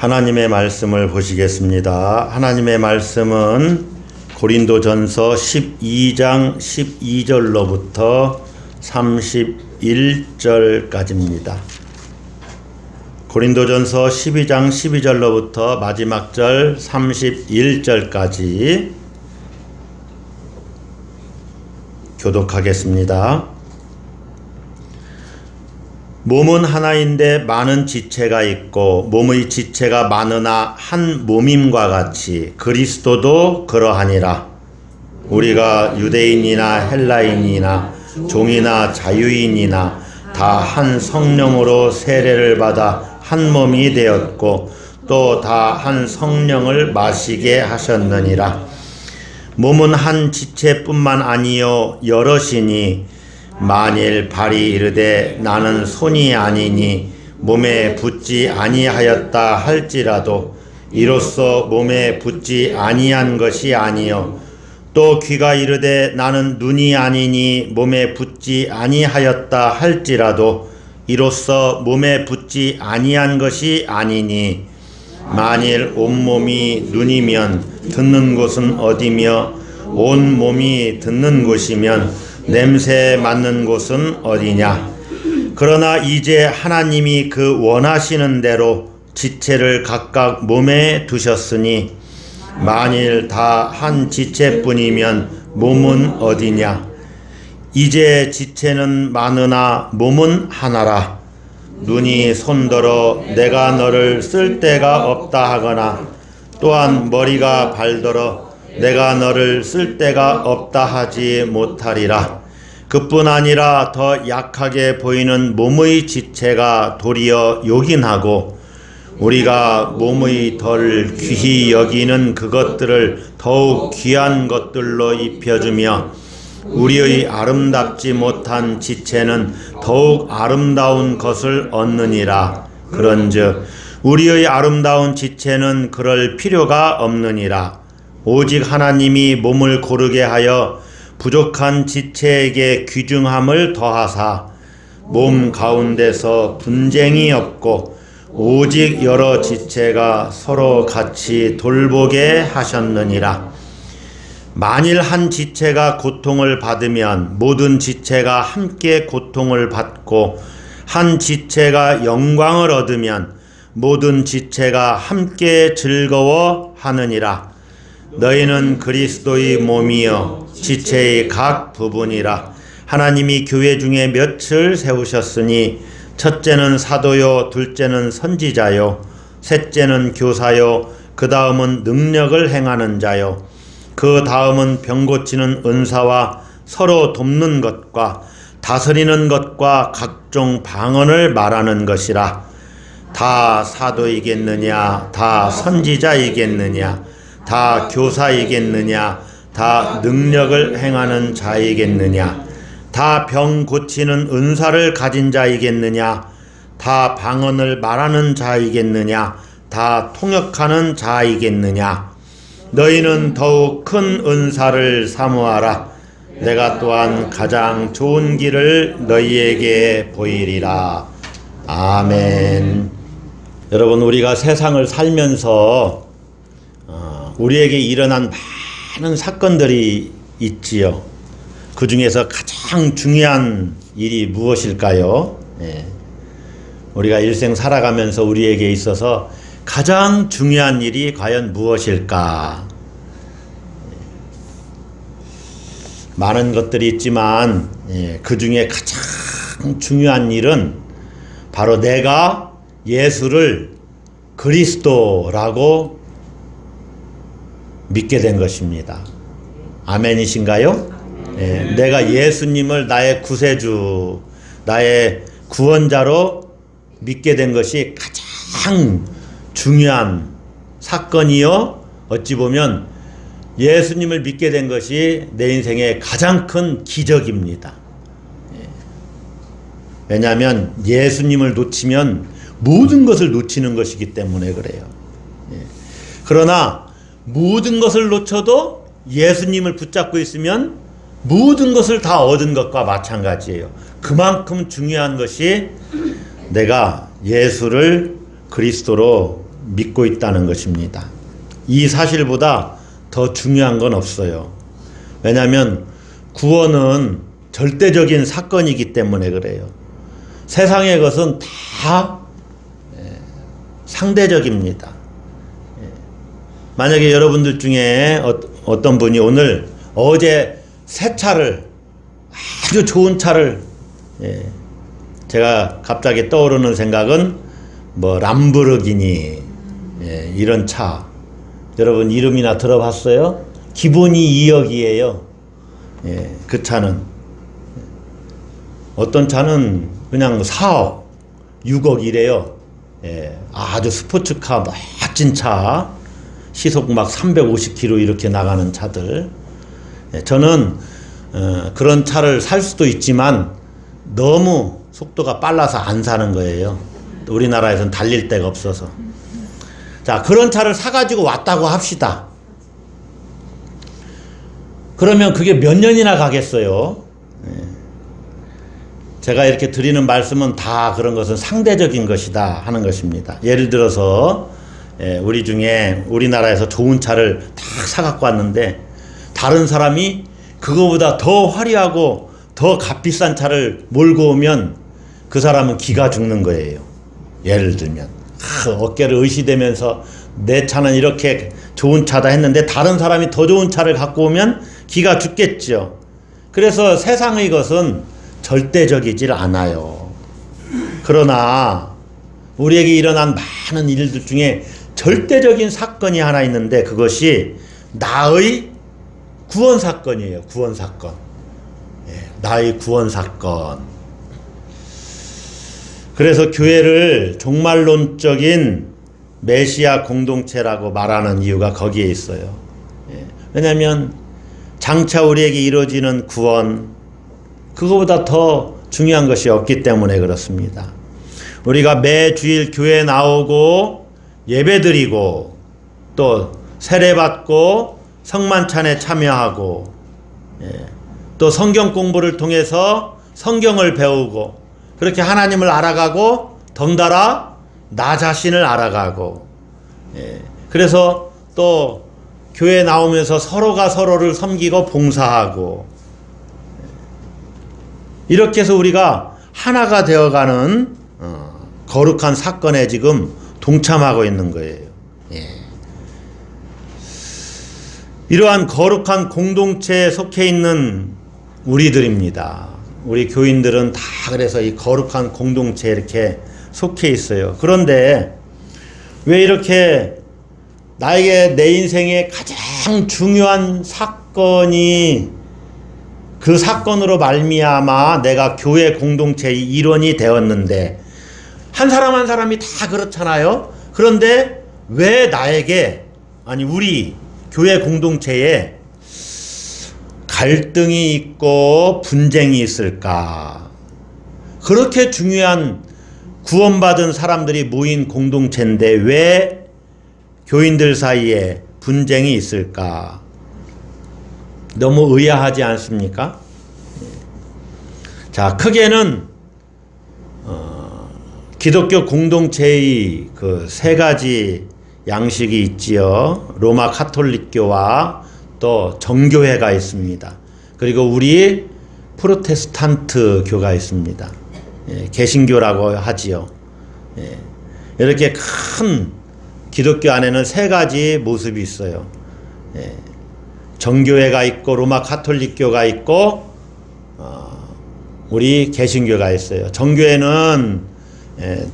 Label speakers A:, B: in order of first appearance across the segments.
A: 하나님의 말씀을 보시겠습니다. 하나님의 말씀은 고린도전서 12장 12절로부터 31절까지입니다. 고린도전서 12장 12절로부터 마지막 절 31절까지 교독하겠습니다. 몸은 하나인데 많은 지체가 있고 몸의 지체가 많으나 한 몸임과 같이 그리스도도 그러하니라. 우리가 유대인이나 헬라인이나 종이나 자유인이나 다 한 성령으로 세례를 받아 한 몸이 되었고 또 다 한 성령을 마시게 하셨느니라. 몸은 한 지체뿐만 아니요 여럿이니 만일 발이 이르되 나는 손이 아니니 몸에 붙지 아니하였다 할지라도 이로써 몸에 붙지 아니한 것이 아니요 또 귀가 이르되 나는 눈이 아니니 몸에 붙지 아니하였다 할지라도 이로써 몸에 붙지 아니한 것이 아니니 만일 온몸이 눈이면 듣는 곳은 어디며 온몸이 듣는 곳이면 냄새 맡는 곳은 어디냐. 그러나 이제 하나님이 그 원하시는 대로 지체를 각각 몸에 두셨으니 만일 다 한 지체뿐이면 몸은 어디냐. 이제 지체는 많으나 몸은 하나라. 눈이 손더러 내가 너를 쓸 데가 없다 하거나 또한 머리가 발더러 내가 너를 쓸 데가 없다 하지 못하리라. 그뿐 아니라 더 약하게 보이는 몸의 지체가 도리어 요긴하고 우리가 몸의 덜 귀히 여기는 그것들을 더욱 귀한 것들로 입혀주며 우리의 아름답지 못한 지체는 더욱 아름다운 것을 얻느니라. 그런즉 우리의 아름다운 지체는 그럴 필요가 없느니라. 오직 하나님이 몸을 고르게 하여 부족한 지체에게 귀중함을 더하사 몸 가운데서 분쟁이 없고 오직 여러 지체가 서로 같이 돌보게 하셨느니라. 만일 한 지체가 고통을 받으면 모든 지체가 함께 고통을 받고 한 지체가 영광을 얻으면 모든 지체가 함께 즐거워하느니라. 너희는 그리스도의 몸이요 지체의 각 부분이라. 하나님이 교회 중에 몇을 세우셨으니 첫째는 사도요 둘째는 선지자요 셋째는 교사요 그 다음은 능력을 행하는 자요 그 다음은 병 고치는 은사와 서로 돕는 것과 다스리는 것과 각종 방언을 말하는 것이라. 다 사도이겠느냐 다 선지자이겠느냐 다 교사이겠느냐 다 능력을 행하는 자이겠느냐 다 병 고치는 은사를 가진 자이겠느냐 다 방언을 말하는 자이겠느냐 다 통역하는 자이겠느냐. 너희는 더욱 큰 은사를 사모하라. 내가 또한 가장 좋은 길을 너희에게 보이리라. 아멘. 여러분, 우리가 세상을 살면서 우리에게 일어난 많은 사건들이 있지요. 그 중에서 가장 중요한 일이 무엇일까요? 우리가 일생 살아가면서 우리에게 있어서 가장 중요한 일이 과연 무엇일까? 많은 것들이 있지만 그 중에 가장 중요한 일은 바로 내가 예수를 그리스도라고 믿게 된 것입니다. 아멘이신가요? 내가 예수님을 나의 구세주, 나의 구원자로 믿게 된 것이 가장 중요한 사건이요. 어찌 보면 예수님을 믿게 된 것이 내 인생의 가장 큰 기적입니다. 왜냐하면 예수님을 놓치면 모든 것을 놓치는 것이기 때문에 그래요. 그러나 모든 것을 놓쳐도 예수님을 붙잡고 있으면 모든 것을 다 얻은 것과 마찬가지예요. 그만큼 중요한 것이 내가 예수를 그리스도로 믿고 있다는 것입니다. 이 사실보다 더 중요한 건 없어요. 왜냐하면 구원은 절대적인 사건이기 때문에 그래요. 세상의 것은 다 상대적입니다. 만약에 여러분들 중에 어떤 분이 어제 새 차를, 아주 좋은 차를, 제가 갑자기 떠오르는 생각은 뭐 람보르기니, 이런 차 여러분 이름이나 들어봤어요? 기본이 2억이에요. 그 차는. 어떤 차는 그냥 4억 6억이래요. 아주 스포츠카 멋진 차, 시속 막 350km 이렇게 나가는 차들. 저는 그런 차를 살 수도 있지만 너무 속도가 빨라서 안 사는 거예요. 우리나라에서는 달릴 데가 없어서. 자, 그런 차를 사가지고 왔다고 합시다. 그러면 그게 몇 년이나 가겠어요? 제가 이렇게 드리는 말씀은 다 그런 것은 상대적인 것이다 하는 것입니다. 예를 들어서 우리 중에 우리나라에서 좋은 차를 딱 사갖고 왔는데 다른 사람이 그거보다 더 화려하고 더 값비싼 차를 몰고 오면 그 사람은 기가 죽는 거예요. 예를 들면 어깨를 의시대면서 내 차는 이렇게 좋은 차다 했는데 다른 사람이 더 좋은 차를 갖고 오면 기가 죽겠죠. 그래서 세상의 것은 절대적이질 않아요. 그러나 우리에게 일어난 많은 일들 중에 절대적인 사건이 하나 있는데 그것이 나의 구원 사건이에요. 구원 사건. 나의 구원 사건. 그래서 교회를 종말론적인 메시아 공동체라고 말하는 이유가 거기에 있어요. 왜냐하면 장차 우리에게 이루어지는 구원, 그거보다 더 중요한 것이 없기 때문에 그렇습니다. 우리가 매 주일 교회에 나오고 예배드리고 또 세례받고 성만찬에 참여하고 또 성경 공부를 통해서 성경을 배우고 그렇게 하나님을 알아가고 덩달아 나 자신을 알아가고 그래서 또 교회 나오면서 서로가 서로를 섬기고 봉사하고 이렇게 해서 우리가 하나가 되어가는 거룩한 사건에 지금 동참하고 있는 거예요. 이러한 거룩한 공동체에 속해 있는 우리들입니다. 우리 교인들은 다 그래서 이 거룩한 공동체에 이렇게 속해 있어요. 그런데 왜 이렇게 나에게 내 인생의 가장 중요한 사건이 그 사건으로 말미암아 내가 교회 공동체의 일원이 되었는데 한 사람 한 사람이 다 그렇잖아요. 그런데 왜 나에게 아니 우리 교회 공동체에 갈등이 있고 분쟁이 있을까? 그렇게 중요한 구원받은 사람들이 모인 공동체인데 왜 교인들 사이에 분쟁이 있을까? 너무 의아하지 않습니까? 자, 크게는 기독교 공동체의 그 세 가지 양식이 있지요. 로마 카톨릭교와 또 정교회가 있습니다. 그리고 우리 프로테스탄트 교가 있습니다. 개신교라고 하지요. 이렇게 큰 기독교 안에는 세 가지 모습이 있어요. 정교회가 있고 로마 카톨릭교가 있고 우리 개신교가 있어요. 정교회는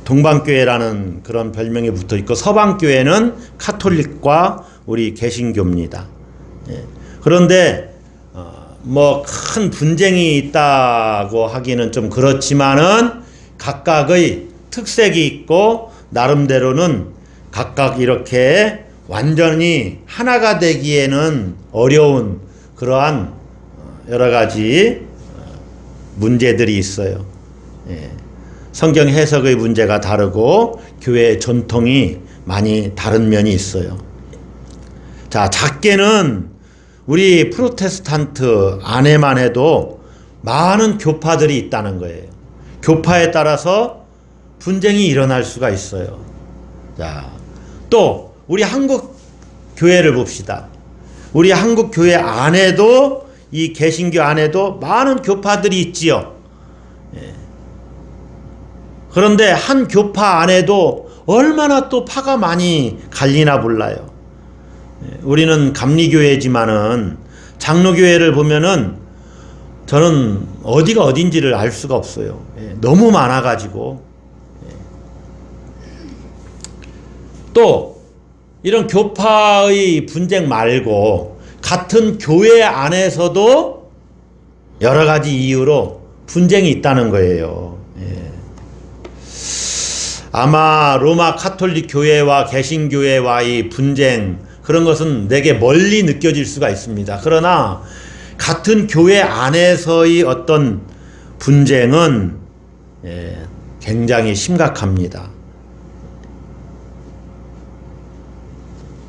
A: 동방교회라는 그런 별명이 붙어 있고 서방교회는 카톨릭과 우리 개신교입니다. 그런데 뭐 큰 분쟁이 있다고 하기는 좀 그렇지만은 각각의 특색이 있고 나름대로는 각각 이렇게 완전히 하나가 되기에는 어려운 그러한 여러 가지 문제들이 있어요. 성경 해석의 문제가 다르고 교회의 전통이 많이 다른 면이 있어요. 자, 작게는 우리 프로테스탄트 안에만 해도 많은 교파들이 있다는 거예요. 교파에 따라서 분쟁이 일어날 수가 있어요. 자, 또 우리 한국 교회를 봅시다. 우리 한국 교회 안에도 이 개신교 안에도 많은 교파들이 있지요. 그런데 한 교파 안에도 얼마나 또 파가 많이 갈리나 몰라요. 우리는 감리교회지만은 장로교회를 보면은 저는 어디가 어딘지를 알 수가 없어요. 너무 많아가지고. 또 이런 교파의 분쟁 말고 같은 교회 안에서도 여러 가지 이유로 분쟁이 있다는 거예요. 아마 로마 카톨릭 교회와 개신교회와의 분쟁, 그런 것은 내게 멀리 느껴질 수가 있습니다. 그러나 같은 교회 안에서의 어떤 분쟁은 굉장히 심각합니다.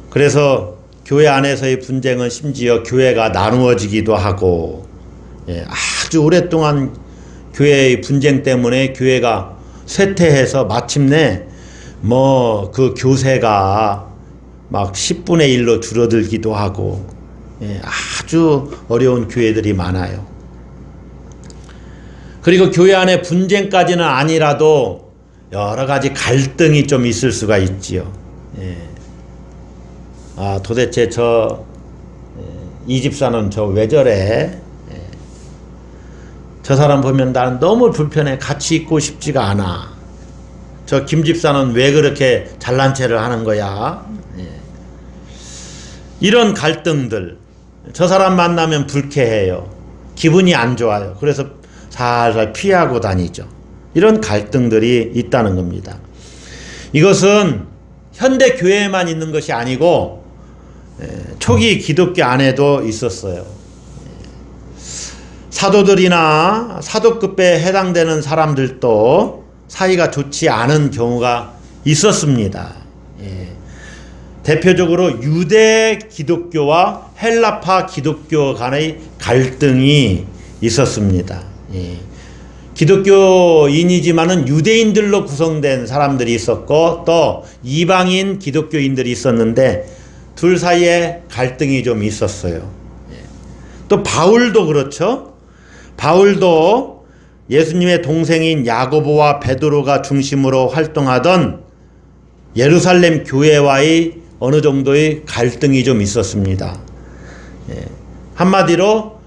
A: 그래서 교회 안에서의 분쟁은 심지어 교회가 나누어지기도 하고, 아주 오랫동안 교회의 분쟁 때문에 교회가 쇠퇴해서 마침내 뭐 그 교세가 막 10분의 1로 줄어들기도 하고, 아주 어려운 교회들이 많아요. 그리고 교회 안에 분쟁까지는 아니라도 여러 가지 갈등이 좀 있을 수가 있지요. 도대체 이 집사는 저 왜 저래? 저 사람 보면 나는 너무 불편해. 같이 있고 싶지가 않아. 저 김 집사는 왜 그렇게 잘난 체를 하는 거야? 이런 갈등들, 저 사람 만나면 불쾌해요. 기분이 안 좋아요. 그래서 살살 피하고 다니죠. 이런 갈등들이 있다는 겁니다. 이것은 현대 교회에만 있는 것이 아니고 초기 기독교 안에도 있었어요. 사도들이나 사도급에 해당되는 사람들도 사이가 좋지 않은 경우가 있었습니다. 대표적으로 유대 기독교와 헬라파 기독교 간의 갈등이 있었습니다. 기독교인이지만은 유대인들로 구성된 사람들이 있었고 또 이방인 기독교인들이 있었는데 둘 사이에 갈등이 좀 있었어요. 또 바울도 그렇죠. 바울도 예수님의 동생인 야고보와 베드로가 중심으로 활동하던 예루살렘 교회와의 어느 정도의 갈등이 좀 있었습니다. 한마디로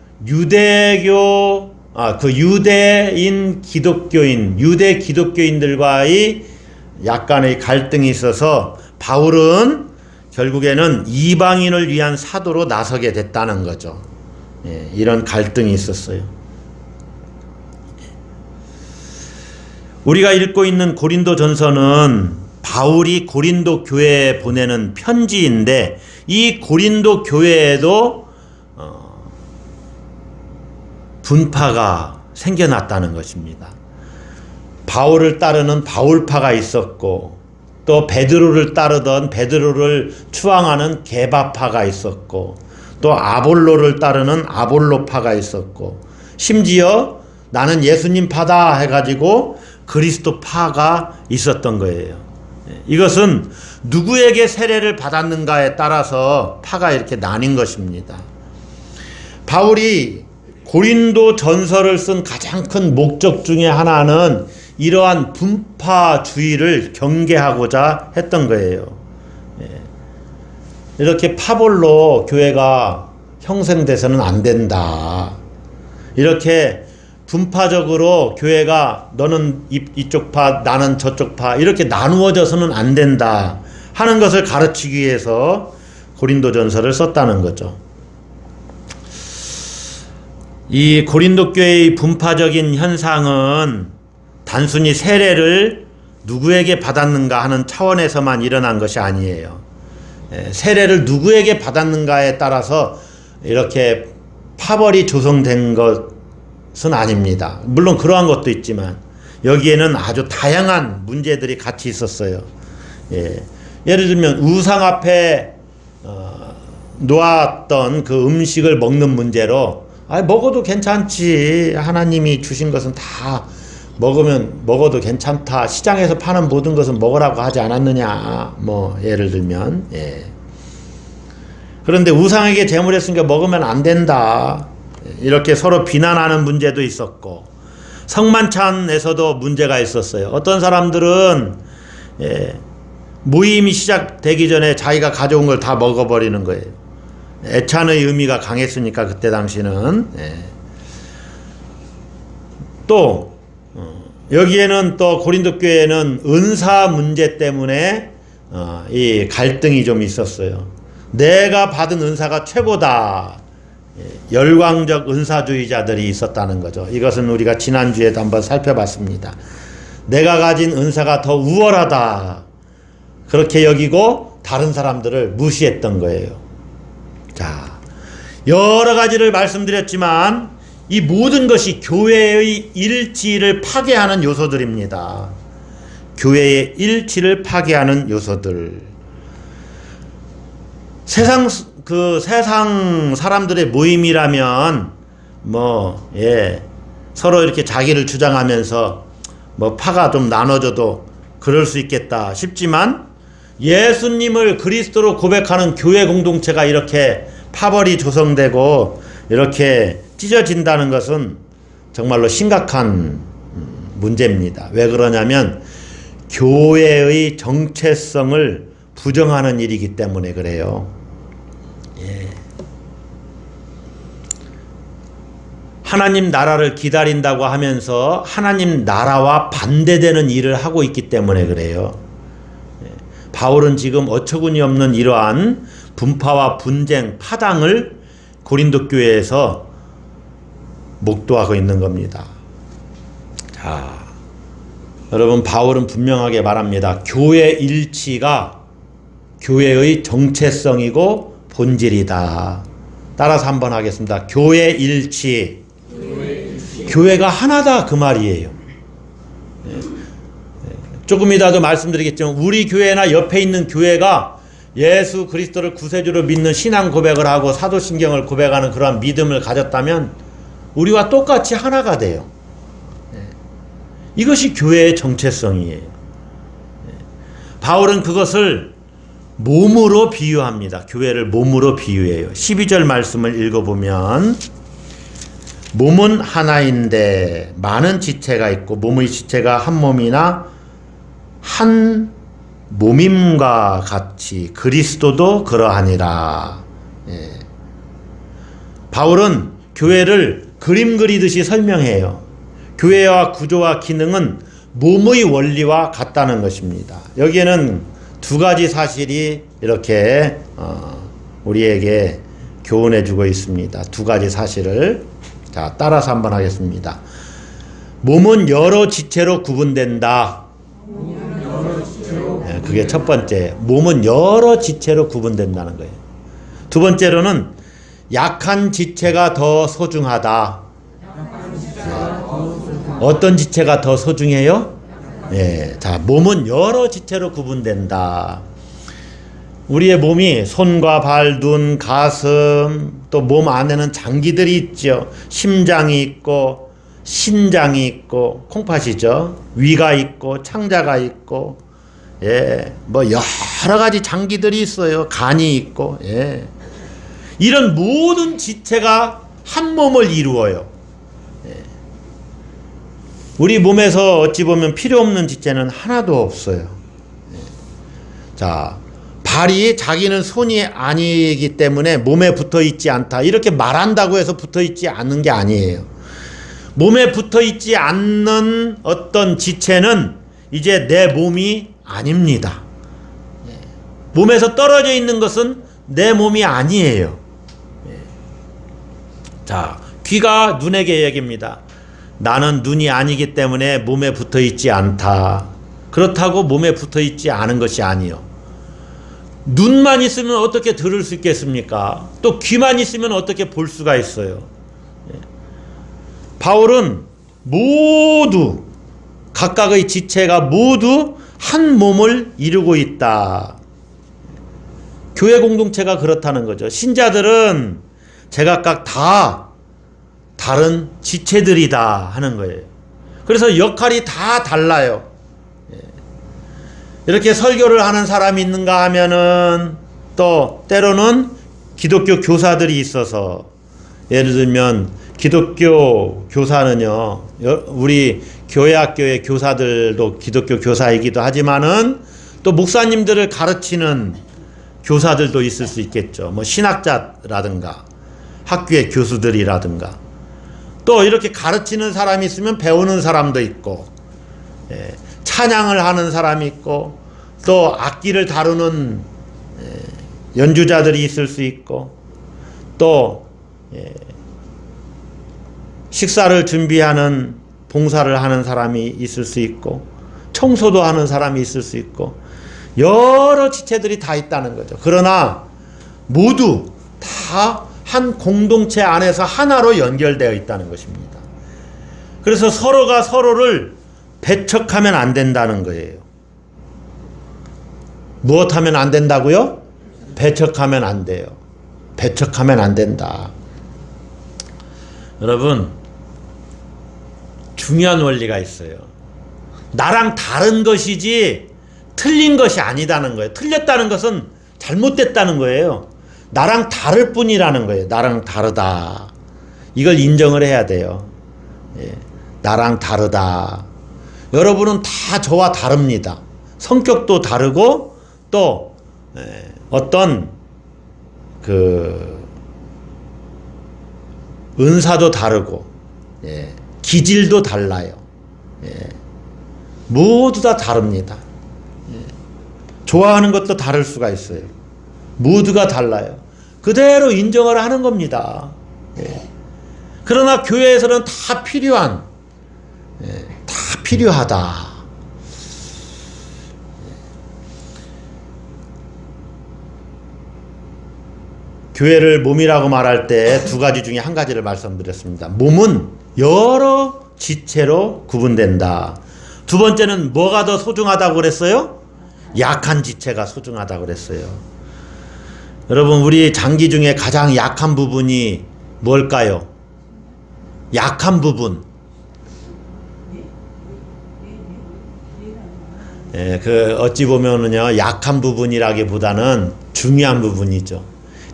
A: 유대인 기독교인, 유대 기독교인들과의 약간의 갈등이 있어서 바울은 결국에는 이방인을 위한 사도로 나서게 됐다는 거죠. 이런 갈등이 있었어요. 우리가 읽고 있는 고린도전서는 바울이 고린도 교회에 보내는 편지인데 이 고린도 교회에도 분파가 생겨났다는 것입니다. 바울을 따르는 바울파가 있었고 또 베드로를 따르던 베드로를 추앙하는 게바파가 있었고 또 아볼로를 따르는 아볼로파가 있었고 심지어 나는 예수님파다 해가지고 그리스도파가 있었던 거예요. 이것은 누구에게 세례를 받았는가에 따라서 파가 이렇게 나뉜 것입니다. 바울이 고린도 전서를 쓴 가장 큰 목적 중에 하나는 이러한 분파주의를 경계하고자 했던 거예요. 이렇게 파벌로 교회가 형성돼서는 안 된다. 이렇게 분파적으로 교회가 너는 이쪽 파 나는 저쪽 파 이렇게 나누어져서는 안 된다 하는 것을 가르치기 위해서 고린도전서를 썼다는 거죠. 이 고린도 교회의 분파적인 현상은 단순히 세례를 누구에게 받았는가 하는 차원에서만 일어난 것이 아니에요. 세례를 누구에게 받았는가에 따라서 이렇게 파벌이 조성된 것은 아닙니다. 물론 그러한 것도 있지만 여기에는 아주 다양한 문제들이 같이 있었어요. 예를 들면 우상 앞에 놓았던 그 음식을 먹는 문제로 먹어도 괜찮지, 하나님이 주신 것은 다 먹어도 괜찮다. 시장에서 파는 모든 것은 먹으라고 하지 않았느냐. 뭐 예를 들면 그런데 우상에게 제물했으니까 먹으면 안 된다. 이렇게 서로 비난하는 문제도 있었고 성만찬에서도 문제가 있었어요. 어떤 사람들은 모임이 시작되기 전에 자기가 가져온 걸 다 먹어버리는 거예요. 애찬의 의미가 강했으니까 그때 당시는. 또 여기에는 또 고린도 교회는 은사 문제 때문에 이 갈등이 좀 있었어요. 내가 받은 은사가 최고다. 열광적 은사주의자들이 있었다는 거죠. 이것은 우리가 지난주에도 한번 살펴봤습니다. 내가 가진 은사가 더 우월하다. 그렇게 여기고 다른 사람들을 무시했던 거예요. 자, 여러 가지를 말씀드렸지만 이 모든 것이 교회의 일치를 파괴하는 요소들입니다. 교회의 일치를 파괴하는 요소들. 세상 사람들의 모임이라면 서로 이렇게 자기를 주장하면서 파가 좀 나눠져도 그럴 수 있겠다 싶지만 예수님을 그리스도로 고백하는 교회 공동체가 이렇게 파벌이 조성되고 이렇게 찢어진다는 것은 정말로 심각한 문제입니다. 왜 그러냐면 교회의 정체성을 부정하는 일이기 때문에 그래요. 하나님 나라를 기다린다고 하면서 하나님 나라와 반대되는 일을 하고 있기 때문에 그래요. 바울은 지금 어처구니 없는 이러한 분파와 분쟁, 파당을 고린도 교회에서 목도하고 있는 겁니다. 자, 여러분, 바울은 분명하게 말합니다. 교회 일치가 교회의 정체성이고 본질이다. 따라서 한번 하겠습니다. 교회 일치. 교회가 하나다 그 말이에요. 조금 이따도 말씀드리겠지만 우리 교회나 옆에 있는 교회가 예수 그리스도를 구세주로 믿는 신앙 고백을 하고 사도신경을 고백하는 그러한 믿음을 가졌다면 우리와 똑같이 하나가 돼요. 이것이 교회의 정체성이에요. 바울은 그것을 몸으로 비유합니다. 교회를 몸으로 비유해요. 12절 말씀을 읽어보면 몸은 하나인데 많은 지체가 있고 몸의 지체가 한 몸이나 한 몸임과 같이 그리스도도 그러하니라. 바울은 교회를 그림 그리듯이 설명해요. 교회와 구조와 기능은 몸의 원리와 같다는 것입니다. 여기에는 두 가지 사실이 이렇게 우리에게 교훈해 주고 있습니다. 두 가지 사실을 자 따라서 한번 하겠습니다. 몸은 여러 지체로 구분된다. 그게 첫 번째. 몸은 여러 지체로 구분된다는 거예요. 두 번째로는 약한 지체가 더 소중하다. 어떤 지체가 더 소중해요? 자, 몸은 여러 지체로 구분된다. 우리의 몸이 손과 발, 눈, 가슴, 또 몸 안에는 장기들이 있죠. 심장이 있고, 신장이 있고, 콩팥이죠. 위가 있고, 창자가 있고, 여러 가지 장기들이 있어요. 간이 있고, 이런 모든 지체가 한 몸을 이루어요. 우리 몸에서 어찌 보면 필요 없는 지체는 하나도 없어요. 자, 발이 자기는 손이 아니기 때문에 몸에 붙어 있지 않다. 이렇게 말한다고 해서 붙어 있지 않는 게 아니에요. 몸에 붙어 있지 않는 어떤 지체는 이제 내 몸이 아닙니다. 몸에서 떨어져 있는 것은 내 몸이 아니에요. 자, 귀가 눈에게 얘기합니다. 나는 눈이 아니기 때문에 몸에 붙어 있지 않다. 그렇다고 몸에 붙어 있지 않은 것이 아니요. 눈만 있으면 어떻게 들을 수 있겠습니까? 또 귀만 있으면 어떻게 볼 수가 있어요? 바울은 모두 각각의 지체가 모두 한 몸을 이루고 있다. 교회 공동체가 그렇다는 거죠. 신자들은 제각각 다 다른 지체들이다 하는 거예요. 그래서 역할이 다 달라요. 이렇게 설교를 하는 사람이 있는가 하면은 또 때로는 기독교 교사들이 있어서, 예를 들면 기독교 교사는요, 우리 교회 학교의 교사들도 기독교 교사이기도 하지만은 또 목사님들을 가르치는 교사들도 있을 수 있겠죠. 뭐 신학자라든가 학교의 교수들이라든가, 또 이렇게 가르치는 사람이 있으면 배우는 사람도 있고, 찬양을 하는 사람이 있고, 또 악기를 다루는 연주자들이 있을 수 있고, 또 식사를 준비하는 봉사를 하는 사람이 있을 수 있고, 청소도 하는 사람이 있을 수 있고, 여러 지체들이 다 있다는 거죠. 그러나 모두 다 한 공동체 안에서 하나로 연결되어 있다는 것입니다. 그래서 서로가 서로를 배척하면 안 된다는 거예요. 무엇하면 안 된다고요? 배척하면 안 돼요. 배척하면 안 된다. 여러분, 중요한 원리가 있어요. 나랑 다른 것이지 틀린 것이 아니다는 거예요. 틀렸다는 것은 잘못됐다는 거예요. 나랑 다를 뿐이라는 거예요. 나랑 다르다. 이걸 인정을 해야 돼요. 나랑 다르다. 여러분은 다 저와 다릅니다. 성격도 다르고, 또 어떤 은사도 다르고, 기질도 달라요. 모두 다 다릅니다. 좋아하는 것도 다를 수가 있어요. 모두가 달라요. 그대로 인정을 하는 겁니다. 그러나 교회에서는 다 필요하다. 교회를 몸이라고 말할 때 두 가지 중에 한 가지를 말씀드렸습니다. 몸은 여러 지체로 구분된다. 두 번째는 뭐가 더 소중하다고 그랬어요? 약한 지체가 소중하다고 그랬어요. 여러분, 우리 장기 중에 가장 약한 부분이 뭘까요? 약한 부분. 어찌 보면은요, 약한 부분이라기보다는 중요한 부분이죠.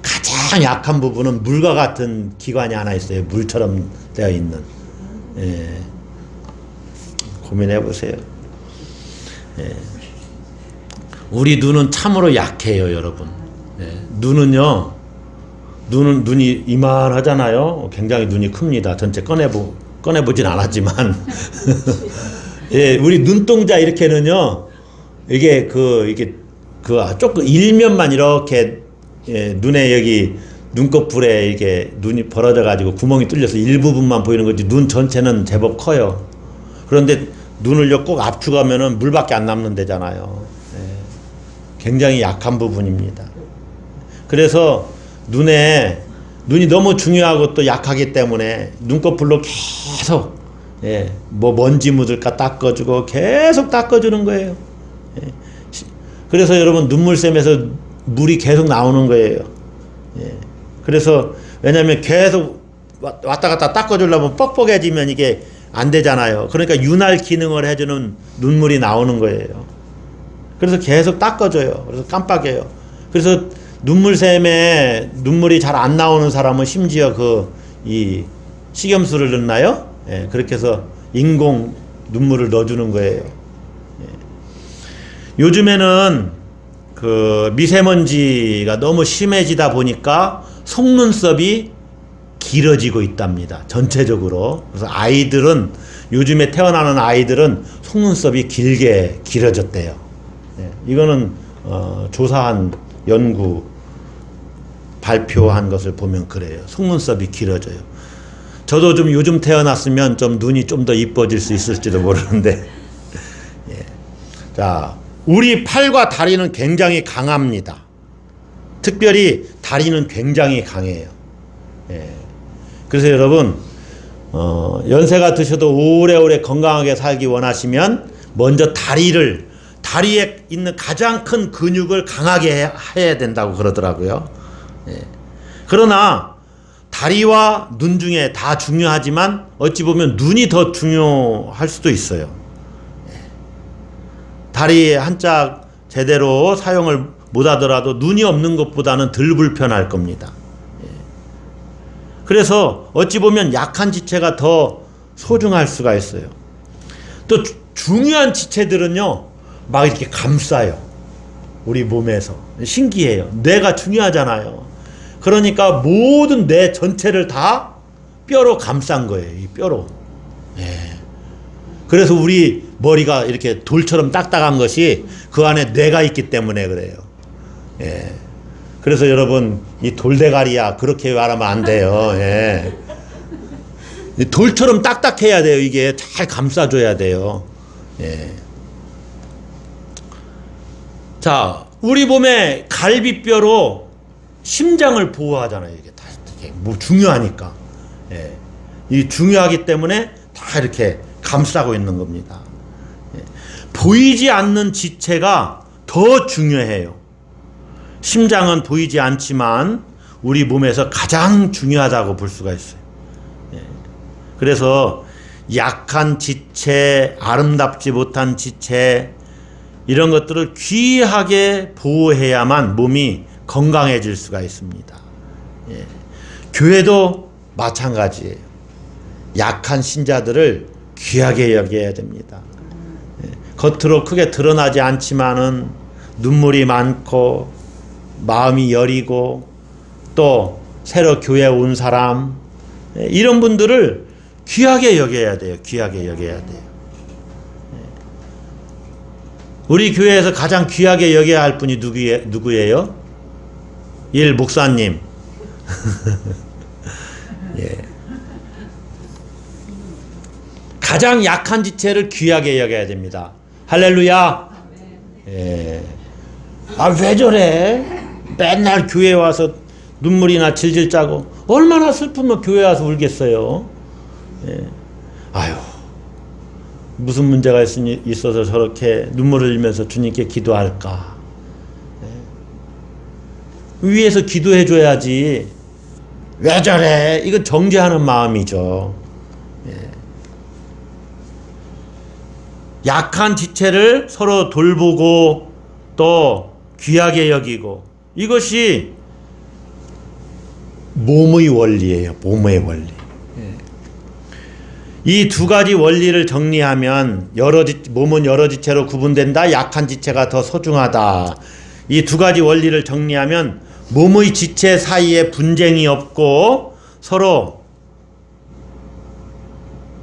A: 가장 약한 부분은 물과 같은 기관이 하나 있어요. 물처럼 되어 있는. 고민해 보세요. 우리 눈은 참으로 약해요, 여러분. 눈이 이만하잖아요. 굉장히 눈이 큽니다. 전체 꺼내보진 않았지만. 우리 눈동자 이렇게는요, 이게 조금 일면만 이렇게, 눈에 여기 눈꺼풀에 이게 눈이 벌어져가지고 구멍이 뚫려서 일부분만 보이는 거지, 눈 전체는 제법 커요. 그런데 눈을 꼭 압축하면은 물밖에 안 남는 데잖아요. 굉장히 약한 부분입니다. 그래서 눈이 너무 중요하고 또 약하기 때문에 눈꺼풀로 계속 뭐 먼지 묻을까 닦아주고 계속 닦아주는 거예요. 그래서 여러분, 눈물샘에서 물이 계속 나오는 거예요. 그래서 왜냐하면 계속 왔다 갔다 닦아주려면 뻑뻑해지면 이게 안 되잖아요. 그러니까 윤활 기능을 해주는 눈물이 나오는 거예요. 그래서 계속 닦아줘요. 그래서 깜빡해요. 그래서 눈물샘에 눈물이 잘 안 나오는 사람은 심지어 이 식염수를 넣나요? 그렇게 해서 인공 눈물을 넣어주는 거예요. 요즘에는 미세먼지가 너무 심해지다 보니까 속눈썹이 길어지고 있답니다. 전체적으로. 그래서 요즘에 태어나는 아이들은 속눈썹이 길어졌대요. 이거는 조사한 연구 발표한 것을 보면 그래요. 속눈썹이 길어져요. 저도 좀 요즘 태어났으면 좀 눈이 좀 더 이뻐질 수 있을지도 모르는데. 자, 우리 팔과 다리는 굉장히 강합니다. 특별히 다리는 굉장히 강해요. 그래서 여러분, 연세가 드셔도 오래오래 건강하게 살기 원하시면 먼저 다리에 있는 가장 큰 근육을 강하게 해야 된다고 그러더라고요. 그러나 다리와 눈 중에 다 중요하지만 어찌 보면 눈이 더 중요할 수도 있어요. 다리 한짝 제대로 사용을 못하더라도 눈이 없는 것보다는 덜 불편할 겁니다. 그래서 어찌 보면 약한 지체가 더 소중할 수가 있어요. 또 중요한 지체들은요, 막 이렇게 감싸요. 우리 몸에서. 신기해요. 뇌가 중요하잖아요. 그러니까 모든 뇌 전체를 다 뼈로 감싼 거예요. 이 뼈로. 그래서 우리 머리가 이렇게 돌처럼 딱딱한 것이 그 안에 뇌가 있기 때문에 그래요. 그래서 여러분, 이 돌대가리야, 그렇게 말하면 안 돼요. 돌처럼 딱딱해야 돼요. 이게 잘 감싸줘야 돼요. 자, 우리 몸에 갈비뼈로 심장을 보호하잖아요. 이게 다 뭐 중요하니까. 이 중요하기 때문에 다 이렇게 감싸고 있는 겁니다. 보이지 않는 지체가 더 중요해요. 심장은 보이지 않지만 우리 몸에서 가장 중요하다고 볼 수가 있어요. 그래서 약한 지체, 아름답지 못한 지체, 이런 것들을 귀하게 보호해야만 몸이 건강해질 수가 있습니다. 교회도 마찬가지예요. 약한 신자들을 귀하게 여겨야 됩니다. 겉으로 크게 드러나지 않지만은 눈물이 많고 마음이 여리고 또 새로 교회에 온 사람, 이런 분들을 귀하게 여겨야 돼요. 귀하게 여겨야 돼요. 우리 교회에서 가장 귀하게 여겨야 할 분이 누구예요? 목사님. 가장 약한 지체를 귀하게 여겨야 됩니다. 할렐루야. 왜 저래? 맨날 교회에 와서 눈물이나 질질 짜고 얼마나 슬프면 교회 와서 울겠어요. 아유, 무슨 문제가 있어서 저렇게 눈물을 흘리면서 주님께 기도할까? 위에서 기도해 줘야지. 왜 저래? 이건 정죄하는 마음이죠. 약한 지체를 서로 돌보고 또 귀하게 여기고, 이것이 몸의 원리예요. 몸의 원리. 이 두 가지 원리를 정리하면 몸은 여러 지체로 구분된다. 약한 지체가 더 소중하다. 이 두 가지 원리를 정리하면 몸의 지체 사이에 분쟁이 없고 서로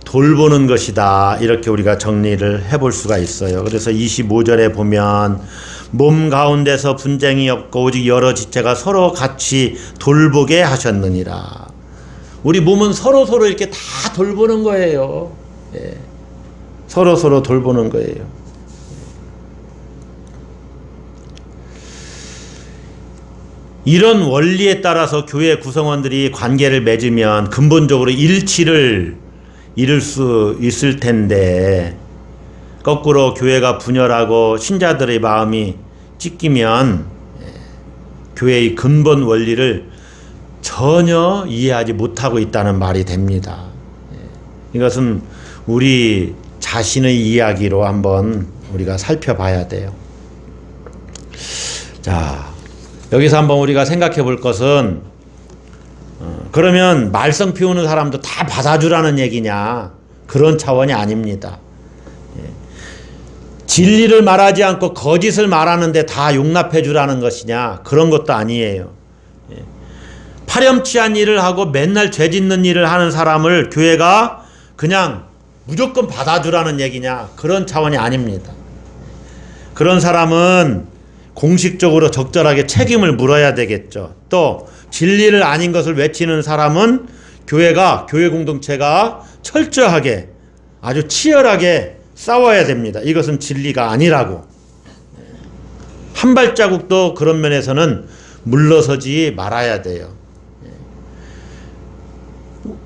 A: 돌보는 것이다. 이렇게 우리가 정리를 해볼 수가 있어요. 그래서 25절에 보면 몸 가운데서 분쟁이 없고 오직 여러 지체가 서로 같이 돌보게 하셨느니라. 우리 몸은 서로 이렇게 다 돌보는 거예요. 서로 돌보는 거예요. 이런 원리에 따라서 교회 구성원들이 관계를 맺으면 근본적으로 일치를 이룰 수 있을 텐데, 거꾸로 교회가 분열하고 신자들의 마음이 찢기면 교회의 근본 원리를 전혀 이해하지 못하고 있다는 말이 됩니다. 이것은 우리 자신의 이야기로 한번 우리가 살펴봐야 돼요. 자, 여기서 한번 우리가 생각해 볼 것은, 그러면 말썽 피우는 사람도 다 받아주라는 얘기냐? 그런 차원이 아닙니다. 진리를 말하지 않고 거짓을 말하는데 다 용납해 주라는 것이냐? 그런 것도 아니에요. 파렴치한 일을 하고 맨날 죄 짓는 일을 하는 사람을 교회가 그냥 무조건 받아주라는 얘기냐? 그런 차원이 아닙니다. 그런 사람은 공식적으로 적절하게 책임을 물어야 되겠죠. 또 진리를 아닌 것을 외치는 사람은 교회 공동체가 철저하게 아주 치열하게 싸워야 됩니다. 이것은 진리가 아니라고. 한 발자국도 그런 면에서는 물러서지 말아야 돼요.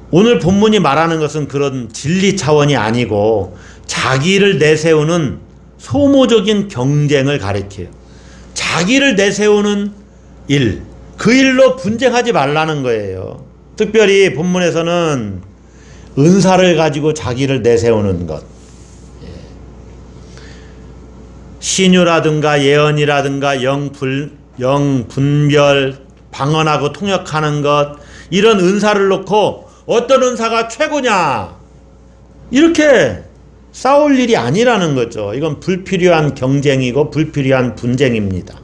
A: 오늘 본문이 말하는 것은 그런 진리 차원이 아니고 자기를 내세우는 소모적인 경쟁을 가리켜요. 자기를 내세우는 일, 그 일로 분쟁하지 말라는 거예요. 특별히 본문에서는 은사를 가지고 자기를 내세우는 것, 신유라든가 예언이라든가 영분별, 방언하고 통역하는 것, 이런 은사를 놓고 어떤 은사가 최고냐 이렇게 싸울 일이 아니라는 거죠. 이건 불필요한 경쟁이고 불필요한 분쟁입니다.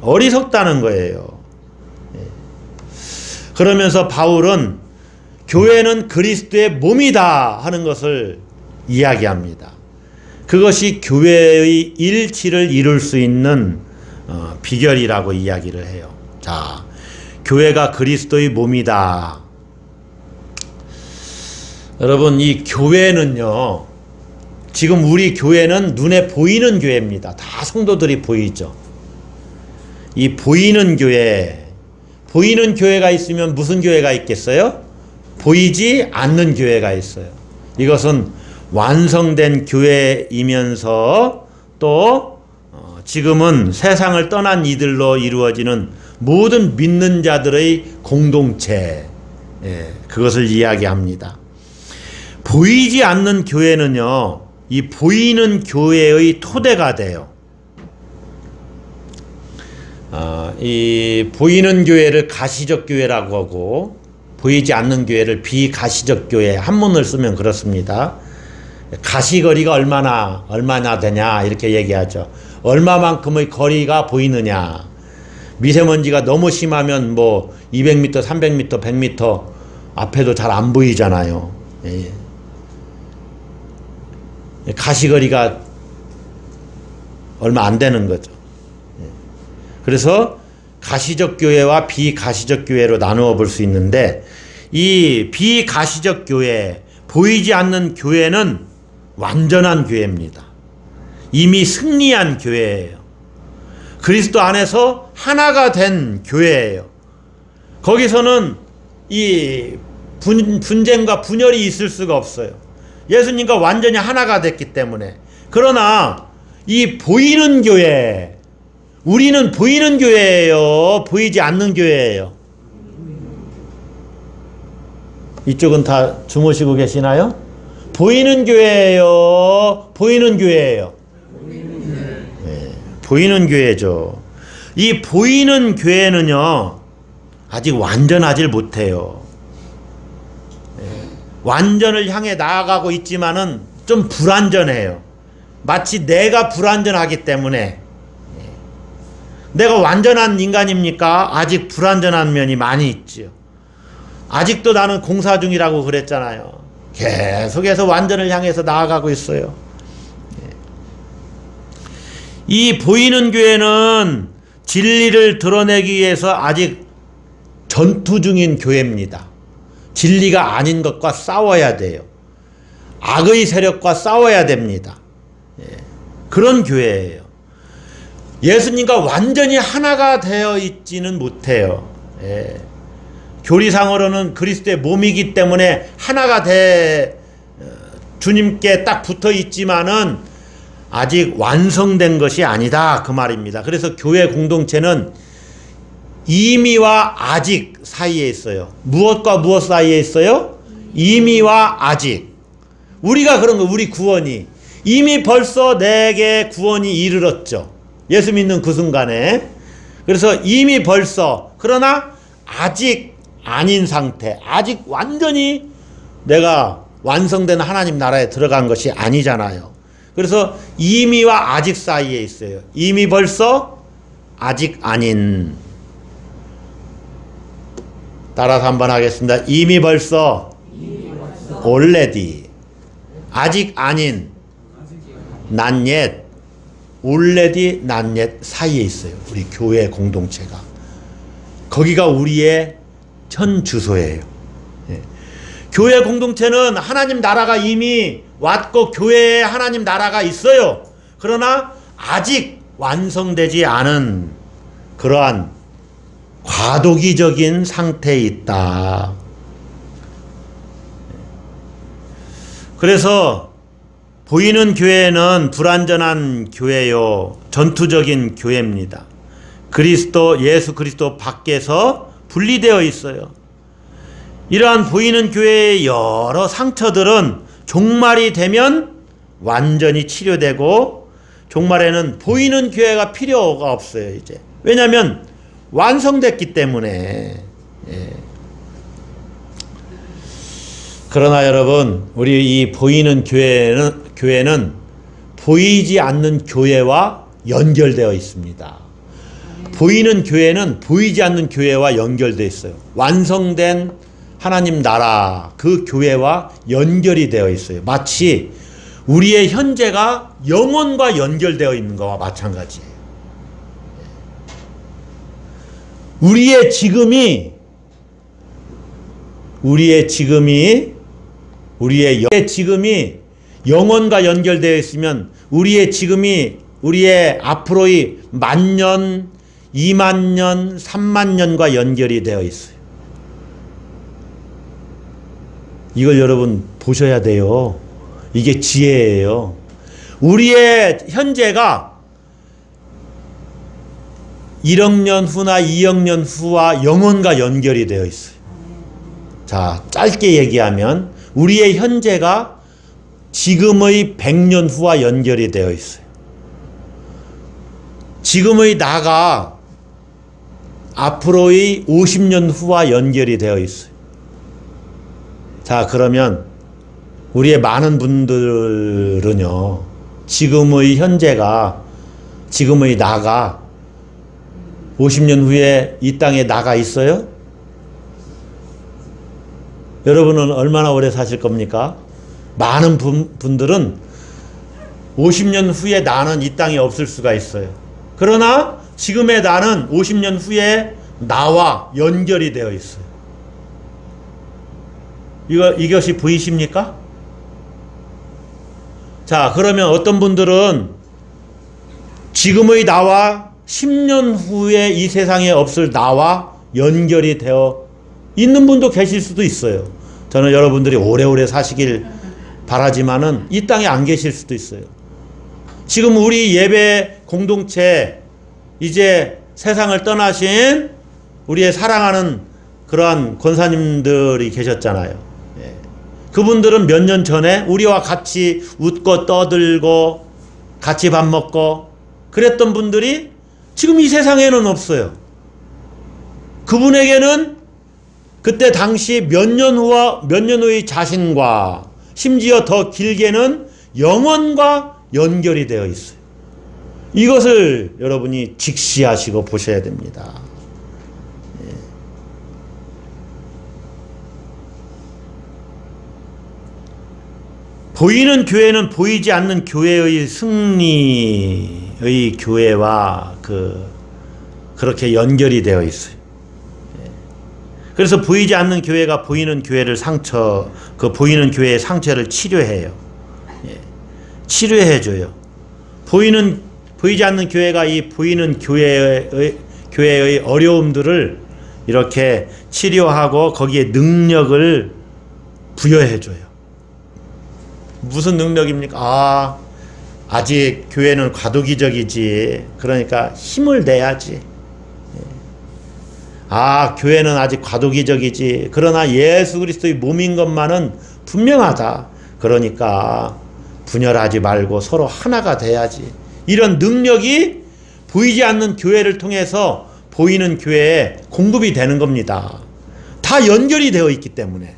A: 어리석다는 거예요. 그러면서 바울은 교회는 그리스도의 몸이다 하는 것을 이야기합니다. 그것이 교회의 일치를 이룰 수 있는 비결이라고 이야기를 해요. 자, 교회가 그리스도의 몸이다. 여러분, 이 교회는요, 지금 우리 교회는 눈에 보이는 교회입니다. 다 성도들이 보이죠. 이 보이는 교회가 있으면 무슨 교회가 있겠어요? 보이지 않는 교회가 있어요. 이것은 완성된 교회이면서 또 지금은 세상을 떠난 이들로 이루어지는 모든 믿는 자들의 공동체, 그것을 이야기합니다. 보이지 않는 교회는요, 이 보이는 교회의 토대가 돼요. 이 보이는 교회를 가시적 교회라고 하고 보이지 않는 교회를 비가시적 교회, 한문을 쓰면 그렇습니다. 가시거리가 얼마나 되냐 이렇게 얘기하죠. 얼마만큼의 거리가 보이느냐. 미세먼지가 너무 심하면 뭐 200m, 300m, 100m 앞에도 잘 안 보이잖아요. 가시거리가 얼마 안 되는 거죠. 그래서 가시적 교회와 비가시적 교회로 나누어 볼 수 있는데, 이 비가시적 교회, 보이지 않는 교회는 완전한 교회입니다. 이미 승리한 교회예요. 그리스도 안에서 하나가 된 교회예요. 거기서는 이 분쟁과 분열이 있을 수가 없어요. 예수님과 완전히 하나가 됐기 때문에. 그러나 이 보이는 교회, 우리는 보이는 교회예요, 보이지 않는 교회예요? 이쪽은 다 주무시고 계시나요? 보이는 교회예요, 보이는 교회예요? 네, 보이는 교회죠. 이 보이는 교회는요, 아직 완전하질 못해요. 완전을 향해 나아가고 있지만은 좀 불완전해요. 마치 내가 불완전하기 때문에. 내가 완전한 인간입니까? 아직 불완전한 면이 많이 있지요. 아직도 나는 공사 중이라고 그랬잖아요. 계속해서 완전을 향해서 나아가고 있어요. 이 보이는 교회는 진리를 드러내기 위해서 아직 전투 중인 교회입니다. 진리가 아닌 것과 싸워야 돼요. 악의 세력과 싸워야 됩니다. 그런 교회예요. 예수님과 완전히 하나가 되어 있지는 못해요. 교리상으로는 그리스도의 몸이기 때문에 하나가 주님께 딱 붙어 있지만은 아직 완성된 것이 아니다, 그 말입니다. 그래서 교회 공동체는 이미와 아직 사이에 있어요. 무엇과 무엇 사이에 있어요? 이미와 아직. 우리가 그런 거, 우리 구원이 이미 벌써 내게 구원이 이르렀죠. 예수 믿는 그 순간에. 그래서 이미 벌써, 그러나 아직 아닌 상태, 아직 완전히 내가 완성된 하나님 나라에 들어간 것이 아니잖아요. 그래서 이미와 아직 사이에 있어요. 이미 벌써, 아직 아닌. 따라서 한번 하겠습니다. 이미 벌써, already. 아직 아닌, not yet. already, not yet 사이에 있어요. 우리 교회 공동체가. 거기가 우리의 현 주소예요. 교회 공동체는 하나님 나라가 이미 왔고 교회에 하나님 나라가 있어요. 그러나 아직 완성되지 않은 그러한 과도기적인 상태에 있다. 그래서 보이는 교회는 불완전한 교회요, 전투적인 교회입니다. 예수 그리스도 밖에서 분리되어 있어요. 이러한 보이는 교회의 여러 상처들은 종말이 되면 완전히 치료되고, 종말에는 보이는 교회가 필요가 없어요, 이제. 왜냐하면 완성됐기 때문에. 예. 그러나 여러분, 우리 이 보이는 교회는 보이지 않는 교회와 연결되어 있습니다. 보이는 교회는 보이지 않는 교회와 연결되어 있어요. 완성된 하나님 나라, 그 교회와 연결이 되어 있어요. 마치 우리의 현재가 영혼과 연결되어 있는 것과 마찬가지예요. 우리의 지금이 영혼과 연결되어 있으면 우리의 지금이 우리의 앞으로의 10,000년, 20,000년, 30,000년과 연결이 되어 있어요. 이걸 여러분 보셔야 돼요. 이게 지혜예요. 우리의 현재가 1억 년 후나 2억 년 후와 영혼과 연결이 되어 있어요. 자, 짧게 얘기하면 우리의 현재가 지금의 100년 후와 연결이 되어 있어요. 지금의 나가 앞으로의 50년 후와 연결이 되어 있어요. 자, 그러면 우리의 많은 분들은요, 지금의 현재가, 지금의 나가 50년 후에 이 땅에 나가 있어요? 여러분은 얼마나 오래 사실 겁니까? 많은 분들은 50년 후에 나는 이 땅에 없을 수가 있어요. 그러나 지금의 나는 50년 후에 나와 연결이 되어 있어요. 이것이 보이십니까? 자, 그러면 어떤 분들은 지금의 나와 10년 후에 이 세상에 없을 나와 연결이 되어 있는 분도 계실 수도 있어요. 저는 여러분들이 오래오래 사시길 바라지만은 이 땅에 안 계실 수도 있어요. 지금 우리 예배 공동체, 이제 세상을 떠나신 우리의 사랑하는 그러한 권사님들이 계셨잖아요. 예. 그분들은 몇 년 전에 우리와 같이 웃고 떠들고 같이 밥 먹고 그랬던 분들이 지금 이 세상에는 없어요. 그분에게는 그때 당시 몇 년 후의 자신과 심지어 더 길게는 영혼과 연결이 되어 있어요. 이것을 여러분이 직시하시고 보셔야 됩니다. 예. 보이는 교회는 보이지 않는 교회의 승리의 교회와 그렇게 연결이 되어 있어요. 그래서 보이지 않는 교회가 보이는 교회를 보이는 교회의 상처를 치료해요. 예. 치료해줘요. 보이지 않는 교회가 이 보이는 교회의 어려움들을 이렇게 치료하고 거기에 능력을 부여해줘요. 무슨 능력입니까? 아직 교회는 과도기적이지. 그러니까 힘을 내야지. 교회는 아직 과도기적이지. 그러나 예수 그리스도의 몸인 것만은 분명하다. 그러니까 분열하지 말고 서로 하나가 돼야지. 이런 능력이 보이지 않는 교회를 통해서 보이는 교회에 공급이 되는 겁니다. 다 연결이 되어 있기 때문에.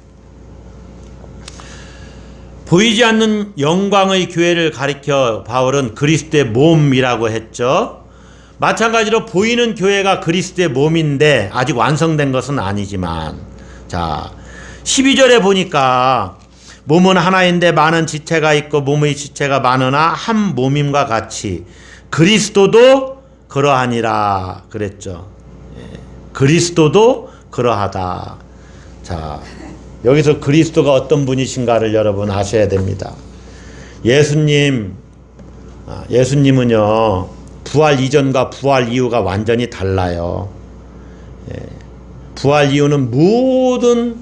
A: 보이지 않는 영광의 교회를 가리켜 바울은 그리스도의 몸이라고 했죠. 마찬가지로 보이는 교회가 그리스도의 몸인데 아직 완성된 것은 아니지만, 자 12절에 보니까 몸은 하나인데 많은 지체가 있고 몸의 지체가 많으나 한 몸임과 같이 그리스도도 그러하니라 그랬죠. 그리스도도 그러하다. 자, 여기서 그리스도가 어떤 분이신가를 여러분 아셔야 됩니다. 예수님은요 부활 이전과 부활 이후가 완전히 달라요. 부활 이후는 모든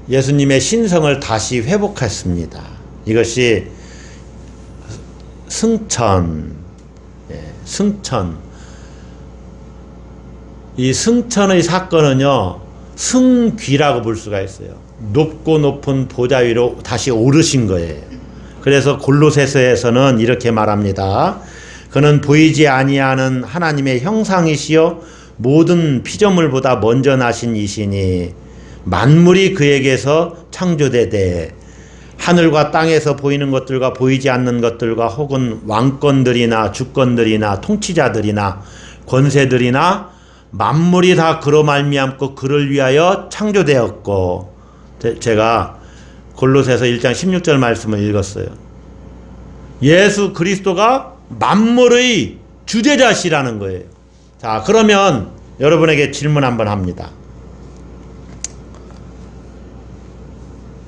A: 예수님의 신성을 다시 회복했습니다. 이것이 승천. 이 승천의 사건은요, 승귀라고 볼 수가 있어요. 높고 높은 보좌 위로 다시 오르신 거예요. 그래서 골로새서에서는 이렇게 말합니다. 그는 보이지 아니하는 하나님의 형상이시요 모든 피조물보다 먼저 나신 이시니 만물이 그에게서 창조되되 하늘과 땅에서 보이는 것들과 보이지 않는 것들과 혹은 왕권들이나 주권들이나 통치자들이나 권세들이나 만물이 다 그로 말미암고 그를 위하여 창조되었고, 제가 골로새서 1장 16절 말씀을 읽었어요. 예수 그리스도가 만물의 주재자시라는 거예요. 자, 그러면 여러분에게 질문 한번 합니다.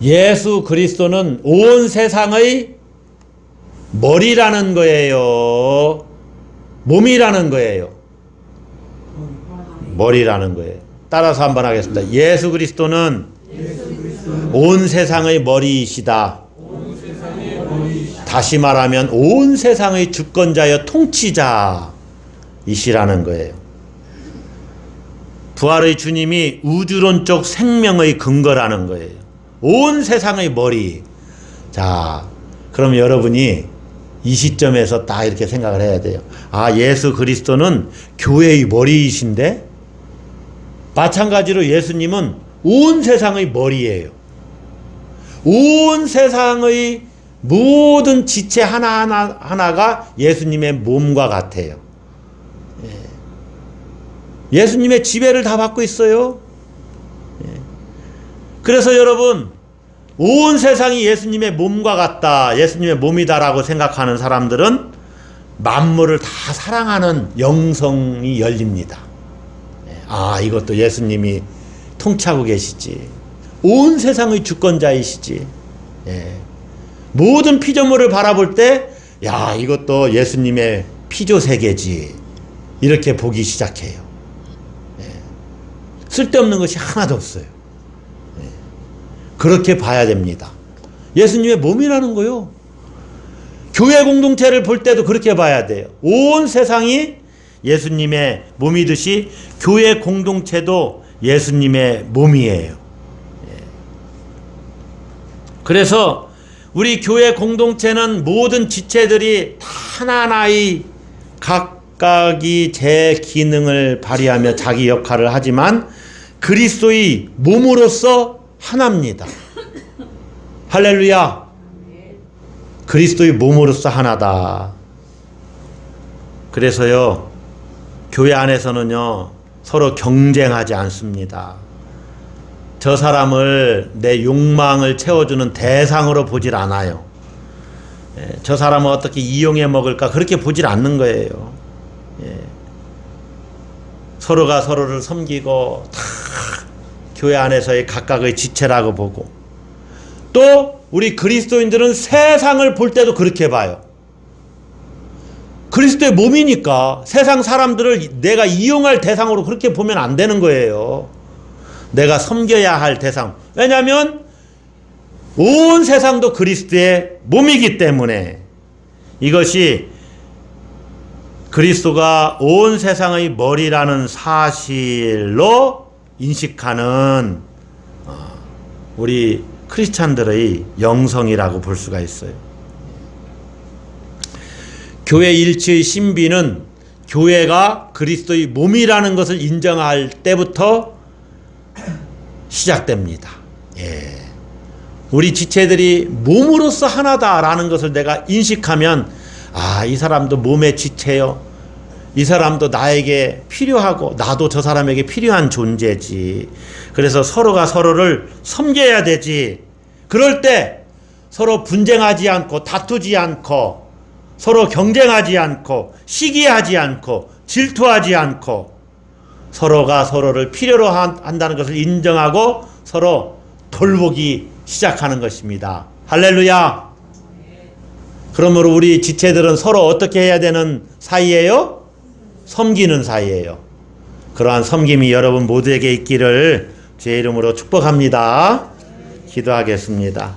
A: 예수 그리스도는 온 세상의 머리라는 거예요? 몸이라는 거예요? 머리라는 거예요. 따라서 한번 하겠습니다. 예수 그리스도는 온 세상의 머리이시다. 다시 말하면 온 세상의 주권자여 통치자이시라는 거예요. 부활의 주님이 우주론적 생명의 근거라는 거예요. 온 세상의 머리. 자, 그럼 여러분이 이 시점에서 딱 이렇게 생각을 해야 돼요. 아, 예수 그리스도는 교회의 머리이신데, 마찬가지로 예수님은 온 세상의 머리예요. 온 세상의 모든 지체 하나하나가 예수님의 몸과 같아요. 예수님의 지배를 다 받고 있어요. 그래서 여러분, 온 세상이 예수님의 몸과 같다, 예수님의 몸이다라고 생각하는 사람들은 만물을 다 사랑하는 영성이 열립니다. 아, 이것도 예수님이 통치하고 계시지. 온 세상의 주권자이시지. 모든 피조물을 바라볼 때, 야, 이것도 예수님의 피조세계지. 이렇게 보기 시작해요. 쓸데없는 것이 하나도 없어요. 그렇게 봐야 됩니다. 예수님의 몸이라는 거요. 교회 공동체를 볼 때도 그렇게 봐야 돼요. 온 세상이 예수님의 몸이듯이 교회 공동체도 예수님의 몸이에요. 그래서 우리 교회 공동체는 모든 지체들이 하나하나의 각각이 제 기능을 발휘하며 자기 역할을 하지만 그리스도의 몸으로서 하나입니다. 할렐루야. 그리스도의 몸으로서 하나다. 그래서요, 교회 안에서는요, 서로 경쟁하지 않습니다. 저 사람을 내 욕망을 채워주는 대상으로 보질 않아요. 저 사람을 어떻게 이용해 먹을까 그렇게 보질 않는 거예요. 서로가 서로를 섬기고 다 교회 안에서의 각각의 지체라고 보고, 또 우리 그리스도인들은 세상을 볼 때도 그렇게 봐요. 그리스도의 몸이니까 세상 사람들을 내가 이용할 대상으로 그렇게 보면 안 되는 거예요. 내가 섬겨야 할 대상. 왜냐하면 온 세상도 그리스도의 몸이기 때문에. 이것이 그리스도가 온 세상의 머리라는 사실로 인식하는 우리 크리스찬들의 영성이라고 볼 수가 있어요. 교회 일치의 신비는 교회가 그리스도의 몸이라는 것을 인정할 때부터 시작됩니다. 우리 지체들이 몸으로서 하나다라는 것을 내가 인식하면, 아, 이 사람도 몸의 지체요. 이 사람도 나에게 필요하고 나도 저 사람에게 필요한 존재지. 그래서 서로가 서로를 섬겨야 되지. 그럴 때 서로 분쟁하지 않고 다투지 않고 서로 경쟁하지 않고 시기하지 않고 질투하지 않고 서로가 서로를 필요로 한다는 것을 인정하고 서로 돌보기 시작하는 것입니다. 할렐루야. 그러므로 우리 지체들은 서로 어떻게 해야 되는 사이예요? 섬기는 사이예요. 그러한 섬김이 여러분 모두에게 있기를 주의 이름으로 축복합니다. 기도하겠습니다.